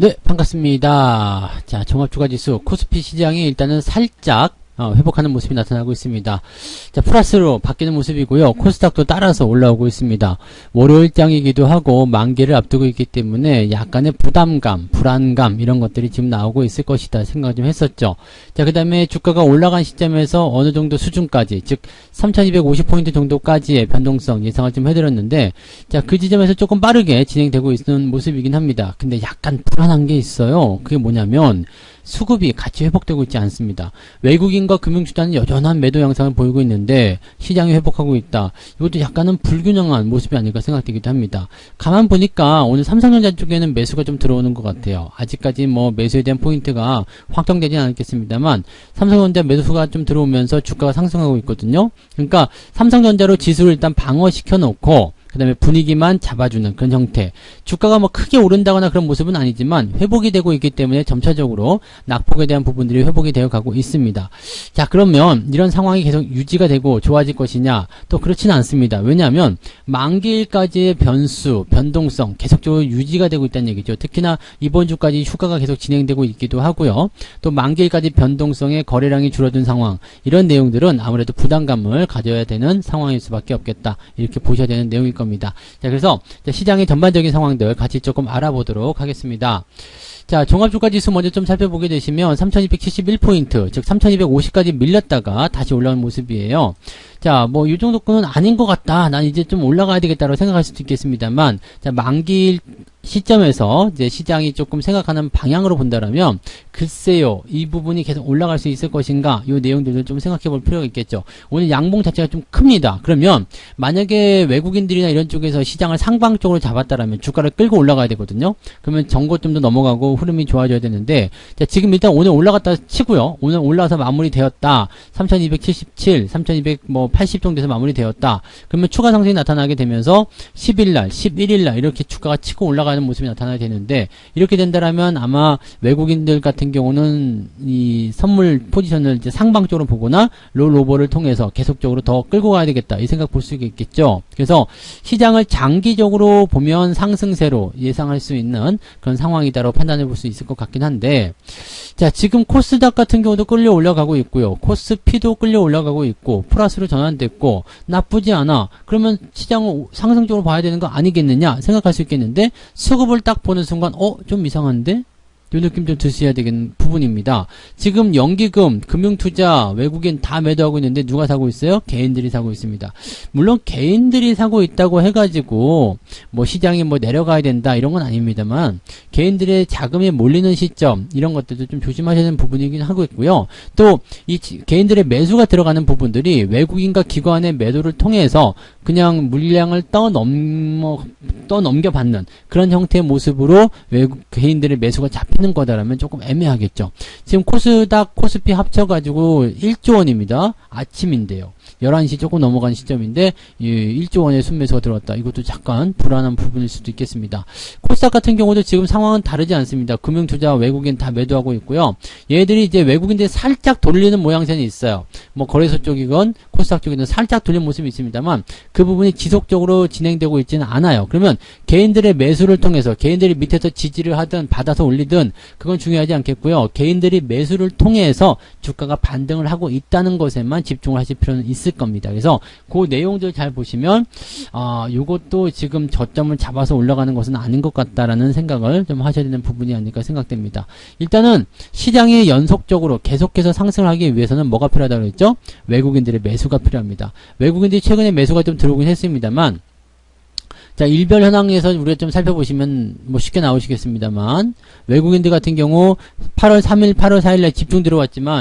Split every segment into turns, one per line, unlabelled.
네, 반갑습니다. 자, 종합주가지수 코스피 시장이 일단은 살짝 회복하는 모습이 나타나고 있습니다. 자, 플러스로 바뀌는 모습이고요. 코스닥도 따라서 올라오고 있습니다. 월요일장이기도 하고 만기를 앞두고 있기 때문에 약간의 부담감, 불안감 이런 것들이 지금 나오고 있을 것이다 생각을 좀 했었죠. 자, 그 다음에 주가가 올라간 시점에서 어느 정도 수준까지, 즉 3250포인트 정도까지의 변동성 예상을 좀 해드렸는데, 자, 그 지점에서 조금 빠르게 진행되고 있는 모습이긴 합니다. 근데 약간 불안한 게 있어요. 그게 뭐냐면 수급이 같이 회복되고 있지 않습니다. 외국인과 금융주단은 여전한 매도 양상을 보이고 있는데 시장이 회복하고 있다. 이것도 약간은 불균형한 모습이 아닐까 생각되기도 합니다. 가만 보니까 오늘 삼성전자 쪽에는 매수가 좀 들어오는 것 같아요. 아직까지 뭐 매수에 대한 포인트가 확정되지는 않겠습니다만 삼성전자 매수가 좀 들어오면서 주가가 상승하고 있거든요. 그러니까 삼성전자로 지수를 일단 방어시켜 놓고 그 다음에 분위기만 잡아주는 그런 형태. 주가가 뭐 크게 오른다거나 그런 모습은 아니지만 회복이 되고 있기 때문에 점차적으로 낙폭에 대한 부분들이 회복이 되어 가고 있습니다. 자, 그러면 이런 상황이 계속 유지가 되고 좋아질 것이냐? 또 그렇지는 않습니다. 왜냐하면 만기일까지의 변수, 변동성 계속적으로 유지가 되고 있다는 얘기죠. 특히나 이번 주까지 휴가가 계속 진행되고 있기도 하고요. 또 만기일까지 변동성의 거래량이 줄어든 상황. 이런 내용들은 아무래도 부담감을 가져야 되는 상황일 수밖에 없겠다. 이렇게 보셔야 되는 내용일 겁니다. 자, 그래서 시장의 전반적인 상황들 같이 조금 알아보도록 하겠습니다. 자, 종합주가지수 먼저 좀 살펴보게 되시면 3271포인트, 즉 3250까지 밀렸다가 다시 올라온 모습이에요. 자, 뭐 이 정도권은 아닌 것 같다. 난 이제 좀 올라가야 되겠다고 생각할 수도 있겠습니다만, 자, 만기일 시점에서 이제 시장이 조금 생각하는 방향으로 본다라면 글쎄요, 이 부분이 계속 올라갈 수 있을 것인가, 이 내용들을 좀 생각해 볼 필요가 있겠죠. 오늘 양봉 자체가 좀 큽니다. 그러면 만약에 외국인들이나 이런 쪽에서 시장을 상방적으로 잡았다라면 주가를 끌고 올라가야 되거든요. 그러면 정고점도 넘어가고 흐름이 좋아져야 되는데, 자, 지금 일단 오늘 올라갔다 치고요. 오늘 올라와서 마무리되었다. 3277, 3280 정도에서 마무리되었다. 그러면 추가 상승이 나타나게 되면서 10일날, 11일날 이렇게 주가가 치고 올라가는 모습이 나타나야 되는데, 이렇게 된다라면 아마 외국인들 같은 경우는 이 선물 포지션을 이제 상방적으로 보거나 롤오버를 통해서 계속적으로 더 끌고 가야 되겠다, 이 생각 볼 수 있겠죠. 그래서 시장을 장기적으로 보면 상승세로 예상할 수 있는 그런 상황이다라고 판단해 볼 수 있을 것 같긴 한데, 자, 지금 코스닥 같은 경우도 끌려 올라가고 있고요. 코스피도 끌려 올라가고 있고 플러스로 전환됐고 나쁘지 않아. 그러면 시장을 상승적으로 봐야 되는 거 아니겠느냐 생각할 수 있겠는데, 수급을 딱 보는 순간 좀 이상한데? 이 느낌 좀 드셔야 되는 부분입니다. 지금 연기금, 금융투자, 외국인 다 매도하고 있는데 누가 사고 있어요? 개인들이 사고 있습니다. 물론 개인들이 사고 있다고 해가지고 뭐 시장이 뭐 내려가야 된다 이런 건 아닙니다만, 개인들의 자금이 몰리는 시점 이런 것들도 좀 조심하셔야 되는 부분이긴 하고 있고요. 또 이 개인들의 매수가 들어가는 부분들이 외국인과 기관의 매도를 통해서 그냥 물량을 떠넘겨받는 그런 형태의 모습으로 개인들의 매수가 잡히는 거다라면 조금 애매하겠죠. 지금 코스닥, 코스피 합쳐가지고 1조 원입니다. 아침인데요. 11시 조금 넘어간 시점인데 1조 원의 순매수가 들어왔다. 이것도 잠깐 불안한 부분일 수도 있겠습니다. 코스닥 같은 경우도 지금 상황은 다르지 않습니다. 금융투자, 외국인 다 매도하고 있고요. 얘들이 이제 외국인들이 살짝 돌리는 모양새는 있어요. 뭐 거래소 쪽이건 코스닥 쪽이든 살짝 돌리는 모습이 있습니다만 그 부분이 지속적으로 진행되고 있지는 않아요. 그러면 개인들의 매수를 통해서 개인들이 밑에서 지지를 하든 받아서 올리든 그건 중요하지 않겠고요. 개인들이 매수를 통해서 주가가 반등을 하고 있다는 것에만 집중을 하실 필요는 있을 겁니다. 그래서 그 내용들 잘 보시면 요것도 지금 저점을 잡아서 올라가는 것은 아닌 것 같다라는 생각을 좀 하셔야 되는 부분이 아닐까 생각됩니다. 일단은 시장이 연속적으로 계속해서 상승을 하기 위해서는 뭐가 필요하다고 그랬죠? 외국인들의 매수가 필요합니다. 외국인들이 최근에 매수가 좀 들어오긴 했습니다만, 자, 일별 현황에서 우리가 좀 살펴보시면 뭐 쉽게 나오시겠습니다만, 외국인들 같은 경우 8월 3일, 8월 4일날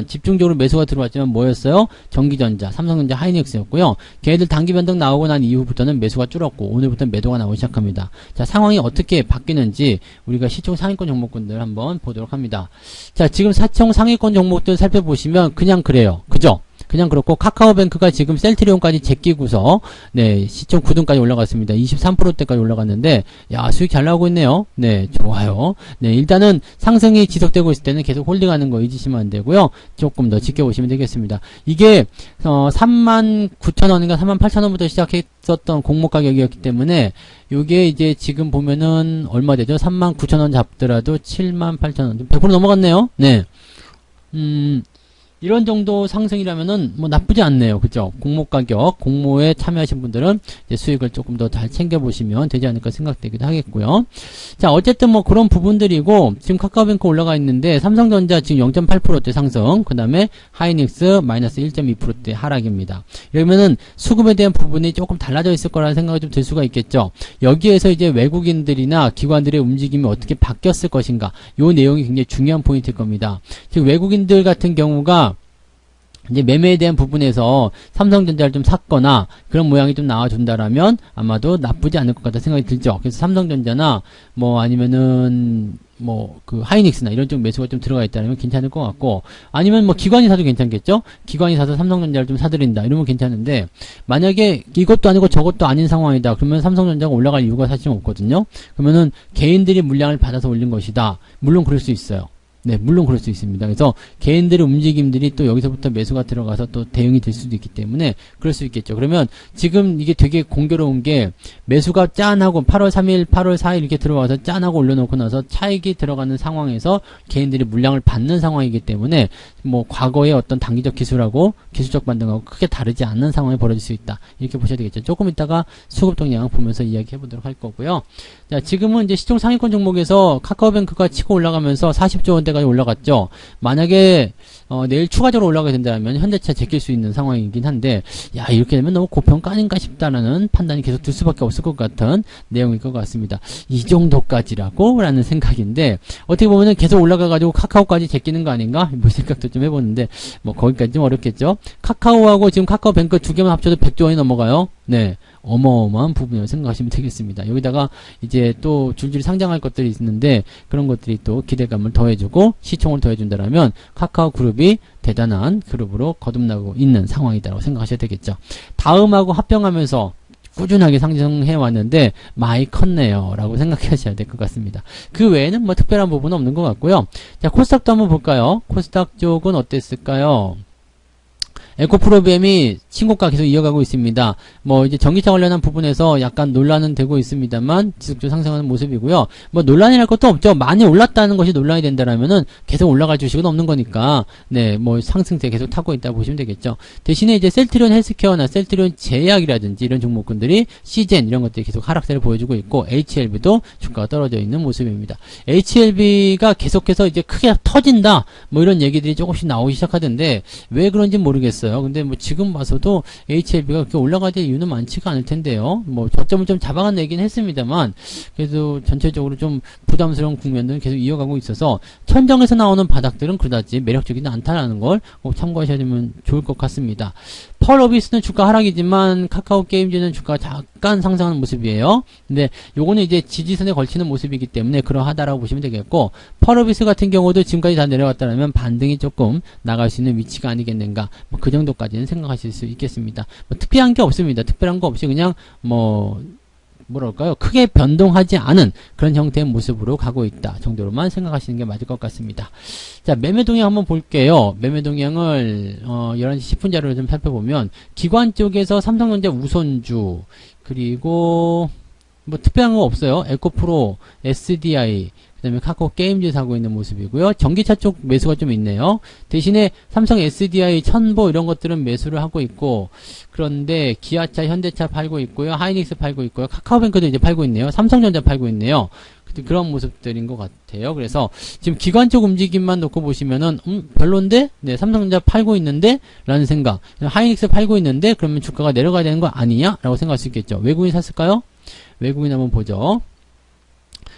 집중적으로 매수가 들어왔지만 뭐였어요? 전기전자, 삼성전자, 하이닉스였고요. 걔네들 단기 변동 나오고 난 이후부터는 매수가 줄었고 오늘부터는 매도가 나오기 시작합니다. 자, 상황이 어떻게 바뀌는지 우리가 시총 상위권 종목군들 한번 보도록 합니다. 자, 지금 시총 상위권 종목들 살펴보시면 그냥 그래요. 그죠? 그냥 그렇고 카카오뱅크가 지금 셀트리온까지 제끼고서 네, 시총 9등까지 올라갔습니다. 23%대까지 올라갔는데 야, 수익 잘 나오고 있네요. 네, 좋아요. 네, 일단은 상승이 지속되고 있을 때는 계속 홀딩하는 거 잊으시면 안 되고요. 조금 더 지켜보시면 되겠습니다. 이게 39,000원인가 38,000원부터 시작했었던 공모 가격이었기 때문에 요게 이제 지금 보면은 얼마 되죠? 39,000원 잡더라도 78,000원. 100% 넘어갔네요. 네. 이런 정도 상승이라면은 뭐 나쁘지 않네요. 그죠? 공모 가격, 공모에 참여하신 분들은 이제 수익을 조금 더 잘 챙겨보시면 되지 않을까 생각되기도 하겠고요. 자, 어쨌든 뭐 그런 부분들이고, 지금 카카오뱅크 올라가 있는데, 삼성전자 지금 0.8%대 상승, 그 다음에 하이닉스 마이너스 1.2%대 하락입니다. 이러면은 수급에 대한 부분이 조금 달라져 있을 거라는 생각이 좀 들 수가 있겠죠. 여기에서 이제 외국인들이나 기관들의 움직임이 어떻게 바뀌었을 것인가, 요 내용이 굉장히 중요한 포인트일 겁니다. 즉, 외국인들 같은 경우가 이제 매매에 대한 부분에서 삼성전자를 좀 샀거나 그런 모양이 좀 나와준다라면 아마도 나쁘지 않을 것 같다 생각이 들죠. 그래서 삼성전자나 뭐 아니면은 뭐 그 하이닉스나 이런 쪽 매수가 좀 들어가 있다면 괜찮을 것 같고, 아니면 뭐 기관이 사도 괜찮겠죠. 기관이 사서 삼성전자를 좀 사들인다 이러면 괜찮은데, 만약에 이것도 아니고 저것도 아닌 상황이다 그러면 삼성전자가 올라갈 이유가 사실 없거든요. 그러면은 개인들이 물량을 받아서 올린 것이다. 물론 그럴 수 있어요. 네, 물론 그럴 수 있습니다. 그래서 개인들의 움직임들이 또 여기서부터 매수가 들어가서 또 대응이 될 수도 있기 때문에 그럴 수 있겠죠. 그러면 지금 이게 되게 공교로운 게, 매수가 짠하고 8월 3일, 8월 4일 이렇게 들어와서 짠하고 올려놓고 나서 차익이 들어가는 상황에서 개인들이 물량을 받는 상황이기 때문에 뭐 과거의 어떤 단기적 기술하고 기술적 반등하고 크게 다르지 않는 상황이 벌어질 수 있다. 이렇게 보셔야 되겠죠. 조금 이따가 수급 동향 보면서 이야기 해보도록 할 거고요. 자, 지금은 이제 시총 상위권 종목에서 카카오뱅크가 치고 올라가면서 40조 원대까지 올라갔죠. 만약에 내일 추가적으로 올라가게 된다면 현대차 제낄 수 있는 상황이긴 한데, 야, 이렇게 되면 너무 고평가 아닌가 싶다라는 판단이 계속 들 수밖에 없을 것 같은 내용일 것 같습니다. 이 정도까지라고? 라는 생각인데, 어떻게 보면은 계속 올라가가지고 카카오까지 제끼는 거 아닌가? 뭐 생각도 좀 해보는데, 뭐 거기까지 좀 어렵겠죠. 카카오하고 지금 카카오뱅크 두 개만 합쳐도 100조 원이 넘어가요. 네. 어마어마한 부분이라고 생각하시면 되겠습니다. 여기다가 이제 또 줄줄이 상장할 것들이 있는데, 그런 것들이 또 기대감을 더해주고 시총을 더해준다라면 카카오 그룹이 대단한 그룹으로 거듭나고 있는 상황이다라고 생각하셔야 되겠죠. 다음하고 합병하면서 꾸준하게 상승해 왔는데 많이 컸네요 라고 생각하셔야 될 것 같습니다. 그 외에는 뭐 특별한 부분은 없는 것 같고요. 자, 코스닥도 한번 볼까요? 코스닥 쪽은 어땠을까요? 에코프로비엠이 신고가 계속 이어가고 있습니다. 뭐 이제 전기차 관련한 부분에서 약간 논란은 되고 있습니다만 지속적으로 상승하는 모습이고요. 뭐 논란이랄 것도 없죠. 많이 올랐다는 것이 논란이 된다라면은 계속 올라갈 주식은 없는 거니까, 네, 뭐 상승세 계속 타고 있다 보시면 되겠죠. 대신에 이제 셀트리온 헬스케어나 셀트리온 제약이라든지 이런 종목군들이 시젠 이런 것들이 계속 하락세를 보여주고 있고, HLB도 주가가 떨어져 있는 모습입니다. HLB가 계속해서 이제 크게 터진다 뭐 이런 얘기들이 조금씩 나오기 시작하던데 왜 그런지 모르겠어요. 근데 뭐 지금 봐서도 HLB가 그렇게 올라가야 될 이유는 많지가 않을 텐데요. 뭐 저점을 좀 잡아간 얘기는 했습니다만 그래도 전체적으로 좀 부담스러운 국면들은 계속 이어가고 있어서 천정에서 나오는 바닥들은 그다지 매력적이지 않다라는 걸 꼭 참고하셔야 되면 좋을 것 같습니다. 펄어비스는 주가 하락이지만 카카오 게임즈는 주가가 잠깐 상승하는 모습이에요. 근데 요거는 이제 지지선에 걸치는 모습이기 때문에 그러하다라고 보시면 되겠고, 펄어비스 같은 경우도 지금까지 다 내려왔다면 반등이 조금 나갈 수 있는 위치가 아니겠는가, 뭐 그 정도까지는 생각하실 수 있겠습니다. 뭐 특별한 게 없습니다. 특별한 거 없이 그냥 뭐랄까요, 크게 변동하지 않은 그런 형태의 모습으로 가고 있다 정도로만 생각하시는 게 맞을 것 같습니다. 자, 매매 동향 한번 볼게요. 매매 동향을 11시 10분 자료를 좀 살펴보면 기관 쪽에서 삼성전자 우선주, 그리고 뭐 특별한 거 없어요. 에코프로, SDI, 그 다음에 카카오 게임즈 사고 있는 모습이고요. 전기차 쪽 매수가 좀 있네요. 대신에 삼성 SDI, 천보 이런 것들은 매수를 하고 있고, 그런데 기아차, 현대차 팔고 있고요. 하이닉스 팔고 있고요. 카카오뱅크도 이제 팔고 있네요. 삼성전자 팔고 있네요. 그런 모습들인 것 같아요. 그래서 지금 기관 쪽 움직임만 놓고 보시면은 별론데? 네, 삼성전자 팔고 있는데? 라는 생각. 하이닉스 팔고 있는데? 그러면 주가가 내려가야 되는 거 아니냐? 라고 생각할 수 있겠죠. 외국인 샀을까요? 외국인 한번 보죠.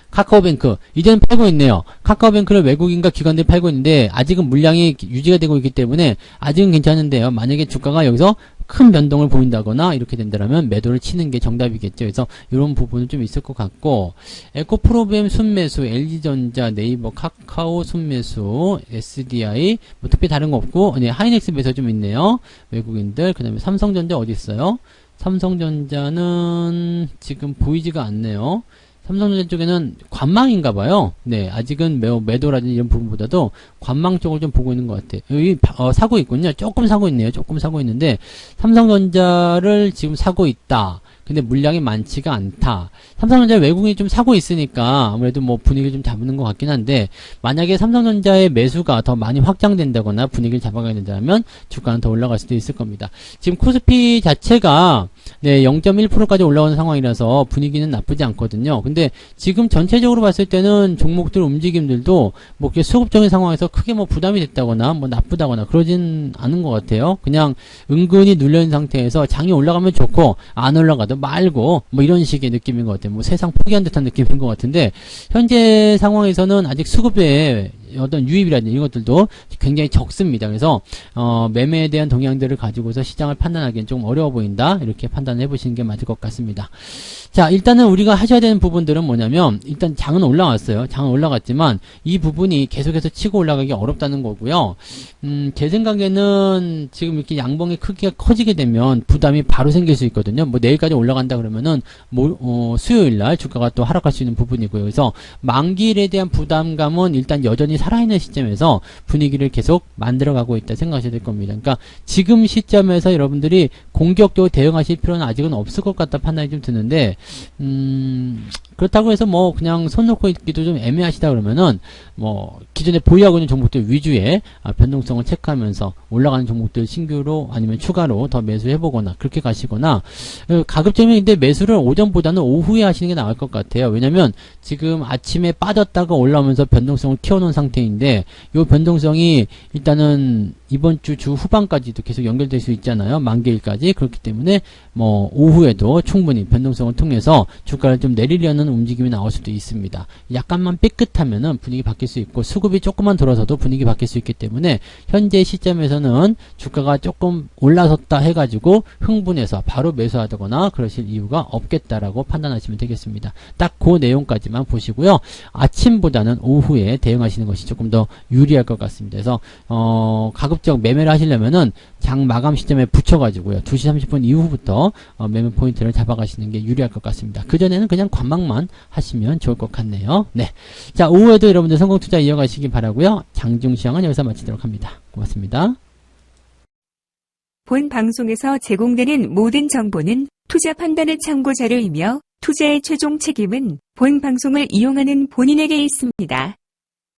카카오뱅크 이제는 팔고 있네요. 카카오뱅크를 외국인과 기관들이 팔고 있는데 아직은 물량이 유지가 되고 있기 때문에 아직은 괜찮은데요. 만약에 주가가 여기서 큰 변동을 보인다거나 이렇게 된다면 매도를 치는 게 정답이겠죠. 그래서 이런 부분은 좀 있을 것 같고, 에코프로비엠 순매수, LG전자, 네이버, 카카오 순매수, SDI 뭐 특별히 다른 거 없고, 네, 하이닉스 매수 좀 있네요. 외국인들. 그다음에 삼성전자 어디 있어요? 삼성전자는 지금 보이지가 않네요. 삼성전자 쪽에는 관망인가 봐요. 네, 아직은 매도라든지 이런 부분보다도 관망 쪽을 좀 보고 있는 것 같아요. 여기 사고 있군요. 조금 사고 있네요. 조금 사고 있는데 삼성전자를 지금 사고 있다. 근데 물량이 많지가 않다. 삼성전자 외국인이 좀 사고 있으니까 아무래도 뭐 분위기를 좀 잡는 것 같긴 한데, 만약에 삼성전자의 매수가 더 많이 확장된다거나 분위기를 잡아가야 된다면 주가는 더 올라갈 수도 있을 겁니다. 지금 코스피 자체가 네, 0.1%까지 올라오는 상황이라서 분위기는 나쁘지 않거든요. 근데 지금 전체적으로 봤을 때는 종목들 움직임들도 뭐 이렇게 수급적인 상황에서 크게 뭐 부담이 됐다거나 뭐 나쁘다거나 그러진 않은 것 같아요. 그냥 은근히 눌려있는 상태에서 장이 올라가면 좋고 안 올라가도 말고 뭐 이런 식의 느낌인 것 같아요. 뭐 세상 포기한 듯한 느낌인 것 같은데, 현재 상황에서는 아직 수급에 어떤 유입이라든지 이런 것들도 굉장히 적습니다. 그래서 매매에 대한 동향들을 가지고서 시장을 판단하기엔 좀 어려워 보인다, 이렇게 판단해 보시는 게 맞을 것 같습니다. 자, 일단은 우리가 하셔야 되는 부분들은 뭐냐면, 일단 장은 올라왔어요. 장은 올라갔지만 이 부분이 계속해서 치고 올라가기 어렵다는 거고요. 제 생각에는 지금 이렇게 양봉의 크기가 커지게 되면 부담이 바로 생길 수 있거든요. 뭐 내일까지 올라간다 그러면은 수요일날 주가가 또 하락할 수 있는 부분이고요. 그래서 만기일에 대한 부담감은 일단 여전히 살아있는 시점에서 분위기를 계속 만들어가고 있다 생각하셔야 될 겁니다. 그러니까 지금 시점에서 여러분들이 공격적으로 대응하실 필요는 아직은 없을 것 같다 판단이 좀 드는데, 그렇다고 해서 뭐 그냥 손 놓고 있기도 좀 애매하시다 그러면은 뭐 기존에 보유하고 있는 종목들 위주의 변동성을 체크하면서 올라가는 종목들 신규로 아니면 추가로 더 매수해보거나 그렇게 가시거나, 가급적이면 근데 매수를 오전보다는 오후에 하시는 게 나을 것 같아요. 왜냐면 지금 아침에 빠졌다가 올라오면서 변동성을 키워놓은 상태인데, 이 변동성이 일단은 이번 주 후반까지도 계속 연결될 수 있잖아요. 만기일까지. 그렇기 때문에 뭐 오후에도 충분히 변동성을 통해서 주가를 좀 내리려는 움직임이 나올 수도 있습니다. 약간만 삐끗하면은 분위기 바뀔 수 있고, 수급이 조금만 들어서도 분위기 바뀔 수 있기 때문에 현재 시점에서는 주가가 조금 올라섰다 해가지고 흥분해서 바로 매수하거나 그러실 이유가 없겠다라고 판단하시면 되겠습니다. 딱 그 내용까지만 보시고요. 아침보다는 오후에 대응하시는 것이 조금 더 유리할 것 같습니다. 그래서 가급적 매매를 하시려면은 장 마감 시점에 붙여가지고요. 2시 30분 이후부터 매매 포인트를 잡아가시는 게 유리할 것 같습니다. 그전에는 그냥 관망만 하시면 좋을 것 같네요. 네. 자, 오후에도 여러분들 성공 투자 이어가시기 바라고요. 장중 시황은 여기서 마치도록 합니다. 고맙습니다.
본 방송에서 제공되는 모든 정보는 투자 판단의 참고 자료이며 투자의 최종 책임은 본 방송을 이용하는 본인에게 있습니다.